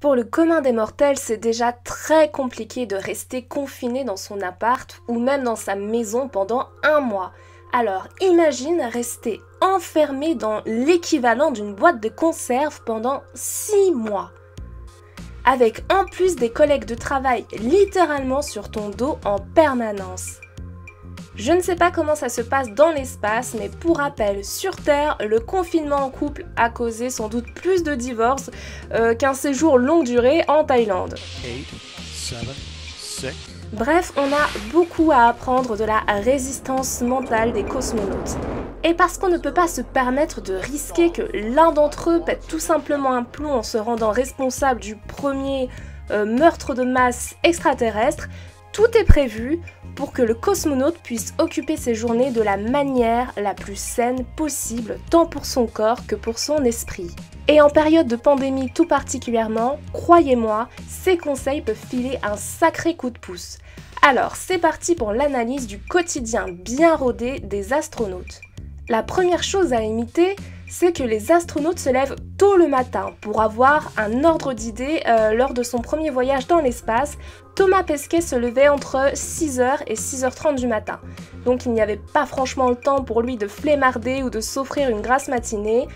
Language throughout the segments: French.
Pour le commun des mortels, c'est déjà très compliqué de rester confiné dans son appart ou même dans sa maison pendant un mois. Alors imagine rester enfermé dans l'équivalent d'une boîte de conserve pendant 6 mois. Avec en plus des collègues de travail littéralement sur ton dos en permanence. Je ne sais pas comment ça se passe dans l'espace, mais pour rappel, sur Terre, le confinement en couple a causé sans doute plus de divorces qu'un séjour longue durée en Thaïlande. 8, 7, 6. Bref, on a beaucoup à apprendre de la résistance mentale des cosmonautes. Et parce qu'on ne peut pas se permettre de risquer que l'un d'entre eux pète tout simplement un plomb en se rendant responsable du premier meurtre de masse extraterrestre, tout est prévu pour que le cosmonaute puisse occuper ses journées de la manière la plus saine possible, tant pour son corps que pour son esprit. Et en période de pandémie tout particulièrement, croyez-moi, ces conseils peuvent filer un sacré coup de pouce. Alors, c'est parti pour l'analyse du quotidien bien rodé des astronautes. La première chose à imiter, c'est que les astronautes se lèvent tôt le matin. Pour avoir un ordre d'idée, lors de son premier voyage dans l'espace, Thomas Pesquet se levait entre 6h et 6h30 du matin. Donc il n'y avait pas franchement le temps pour lui de flemmarder ou de s'offrir une grasse matinée.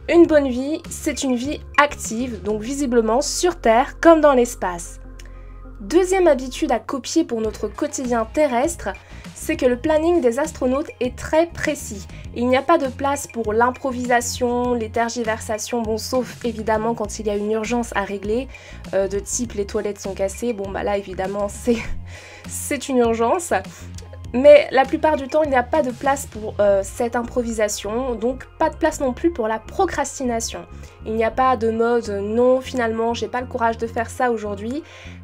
Une bonne vie, c'est une vie active, donc visiblement sur Terre comme dans l'espace. Deuxième habitude à copier pour notre quotidien terrestre, c'est que le planning des astronautes est très précis. Il n'y a pas de place pour l'improvisation, les tergiversations, bon sauf évidemment quand il y a une urgence à régler, de type les toilettes sont cassées, bon bah là évidemment c'est une urgence. Mais la plupart du temps il n'y a pas de place pour cette improvisation, donc pas de place non plus pour la procrastination. Il n'y a pas de mode non finalement j'ai pas le courage de faire ça aujourd'hui,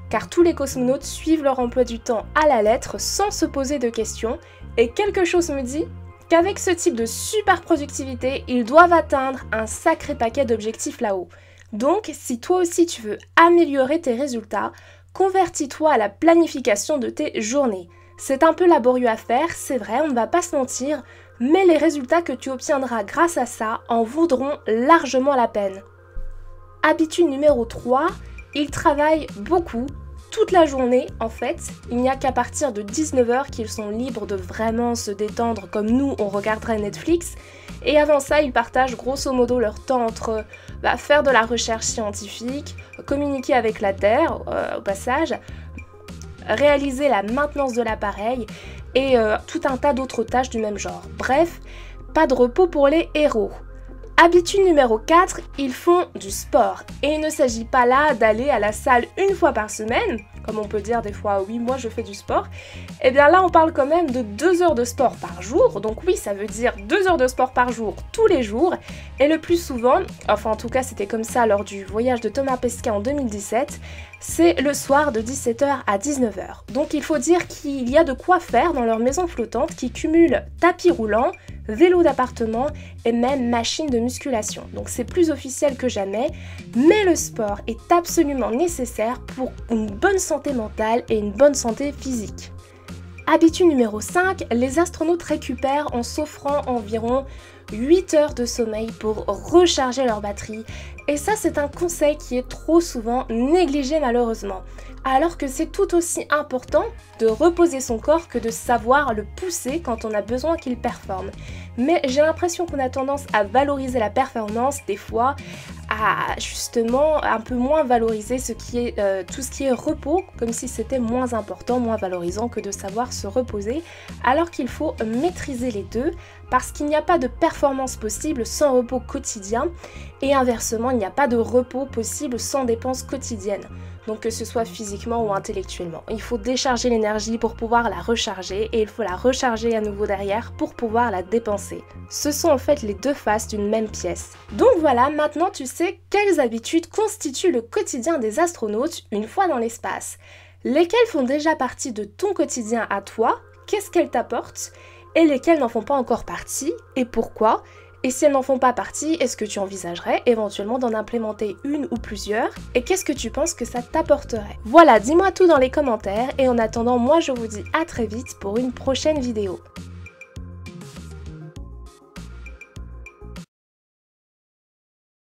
car tous les cosmonautes suivent leur emploi du temps à la lettre sans se poser de questions, et quelque chose me dit qu'avec ce type de super productivité, ils doivent atteindre un sacré paquet d'objectifs là-haut. Donc, si toi aussi tu veux améliorer tes résultats, convertis-toi à la planification de tes journées. C'est un peu laborieux à faire, c'est vrai, on ne va pas se mentir, mais les résultats que tu obtiendras grâce à ça en vaudront largement la peine. Habitude numéro 3, ils travaillent beaucoup, toute la journée en fait. Il n'y a qu'à partir de 19h qu'ils sont libres de vraiment se détendre comme nous on regarderait Netflix. Et avant ça, ils partagent grosso modo leur temps entre faire de la recherche scientifique, communiquer avec la Terre au passage, réaliser la maintenance de l'appareil et tout un tas d'autres tâches du même genre. Bref, pas de repos pour les héros. Habitude numéro 4, ils font du sport. Et il ne s'agit pas là d'aller à la salle une fois par semaine, comme on peut dire des fois oui moi je fais du sport. Et bien là on parle quand même de 2 heures de sport par jour, donc oui ça veut dire 2 heures de sport par jour tous les jours. Et le plus souvent, enfin en tout cas c'était comme ça lors du voyage de Thomas Pesquet en 2017, c'est le soir de 17h à 19h. Donc il faut dire qu'il y a de quoi faire dans leur maison flottante qui cumule tapis roulant, vélo d'appartement et même machine de musculation. Donc c'est plus officiel que jamais, mais le sport est absolument nécessaire pour une bonne santé mentale et une bonne santé physique. Habitude numéro 5, les astronautes récupèrent en s'offrant environ 8 heures de sommeil pour recharger leur batterie. Et ça c'est un conseil qui est trop souvent négligé malheureusement. Alors que c'est tout aussi important de reposer son corps que de savoir le pousser quand on a besoin qu'il performe. Mais j'ai l'impression qu'on a tendance à valoriser la performance des fois, à justement un peu moins valoriser tout ce qui est repos, comme si c'était moins important, moins valorisant que de savoir se reposer, alors qu'il faut maîtriser les deux, parce qu'il n'y a pas de performance possible sans repos quotidien, et inversement, il n'y a pas de repos possible sans dépenses quotidiennes. Donc que ce soit physiquement ou intellectuellement. Il faut décharger l'énergie pour pouvoir la recharger et il faut la recharger à nouveau derrière pour pouvoir la dépenser. Ce sont en fait les deux faces d'une même pièce. Donc voilà, maintenant tu sais quelles habitudes constituent le quotidien des astronautes une fois dans l'espace. Lesquelles font déjà partie de ton quotidien à toi, qu'est-ce qu'elles t'apportent, et lesquelles n'en font pas encore partie, et pourquoi. Et si elles n'en font pas partie, est-ce que tu envisagerais éventuellement d'en implémenter une ou plusieurs? Et qu'est-ce que tu penses que ça t'apporterait? Voilà, dis-moi tout dans les commentaires et en attendant, moi je vous dis à très vite pour une prochaine vidéo.